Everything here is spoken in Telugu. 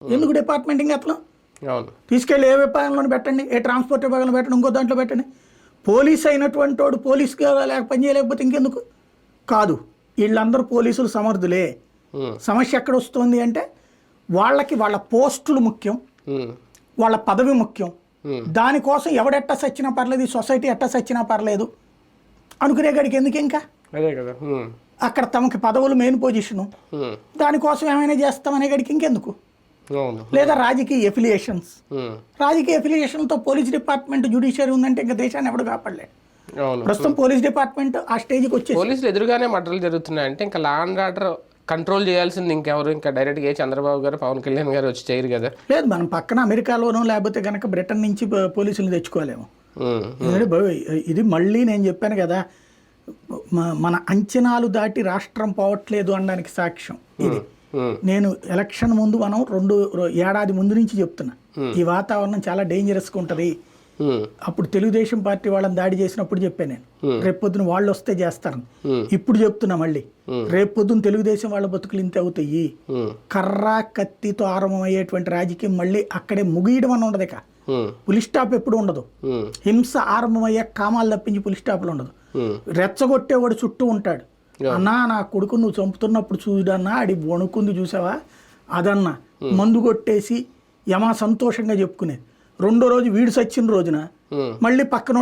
ఎందుకు డిపార్ట్మెంట్ ఇంకా అట్లా అవును తీసుకెళ్ళి ఏ విభాగంలో పెట్టండి, ఏ ట్రాన్స్పోర్ట్ విభాగంలో పెట్టండి, ఇంకో దాంట్లో పెట్టండి. పోలీస్ అయినటువంటి వాడు పోలీస్గా లేక పని చేయలేకపోతే ఇంకెందుకు కాదు. వీళ్ళందరూ పోలీసులు సమర్థులే. సమస్య ఎక్కడ వస్తుంది అంటే వాళ్ళకి వాళ్ళ పోస్టులు ముఖ్యం, వాళ్ళ పదవి ముఖ్యం. దానికోసం ఎవడెట్టా సచ్చినా పర్లేదు, ఈ సొసైటీ ఎట్టా సచ్చినా పర్లేదు అనుకునే గడికి ఎందుకు ఇంకా అదే కదా. అక్కడ తమకి పదవులు మెయిన్ పొజిషను, దానికోసం ఏమైనా చేస్తామనే గడికి ఇంకెందుకు. అవును లేదా రాజకీయ ఎఫిలియేషన్లతో పోలీస్ డిపార్ట్మెంట్ జ్యుడిషియరీ ఉందంటే ఇంకా దేశాన్ని ఎవడు కాపాడలేడు. అవును ప్రస్తుతం పోలీస్ డిపార్ట్మెంట్ ఆ స్టేజ్కి వచ్చేసి పోలీసులు ఎదురుగానే మర్డర్లు జరుగుతున్నాయంటే ఇంకా లా అండ్ ఆర్డర్ కంట్రోల్ చేయాల్సింది ఇంకెవరు? ఇంకా డైరెక్ట్గా ఏ చంద్రబాబు గారు పవన్ కళ్యాణ్ గారు వచ్చి చేయరు కదా. లేదు, మనం పక్కన అమెరికాలోనో లేకపోతే కనుక బ్రిటన్ నుంచి పోలీసులు తెచ్చుకోలేము. ఎందుకంటే ఇది మళ్ళీ నేను చెప్పాను కదా, మన అంచనాలు దాటి రాష్ట్రం పోవట్లేదు అనడానికి సాక్ష్యం ఇది. నేను ఎలక్షన్ ముందు మనం ఏడాది ముందు నుంచి చెప్తున్నా ఈ వాతావరణం చాలా డేంజరస్గా ఉంటుంది. అప్పుడు తెలుగుదేశం పార్టీ వాళ్ళని దాడి చేసినప్పుడు చెప్పాను నేను, రేపు పొద్దున వాళ్ళు వస్తే చేస్తారని. ఇప్పుడు చెప్తున్నా మళ్ళీ, రేపు పొద్దున తెలుగుదేశం వాళ్ళ బతుకులు ఇంత అవుతాయి. కర్ర కత్తితో ఆరంభమయ్యేటువంటి రాజకీయం మళ్ళీ అక్కడే ముగియడం అని ఉండదు. ఇక పులి స్టాప్ ఎప్పుడు ఉండదు. హింస ఆరంభమయ్యే కామాలు తప్పించి పులి స్టాప్లు ఉండదు. రెచ్చగొట్టేవాడు చుట్టూ ఉంటాడు. అన్నా నా కొడుకు నువ్వు చంపుతున్నప్పుడు చూడన్నా ఆడి వణుకుంది చూసావా అదన్నా, మందు కొట్టేసి యమా సంతోషంగా చెప్పుకునేది. రెండో రోజు వీడు సచ్చిన రోజున మళ్ళీ పక్కన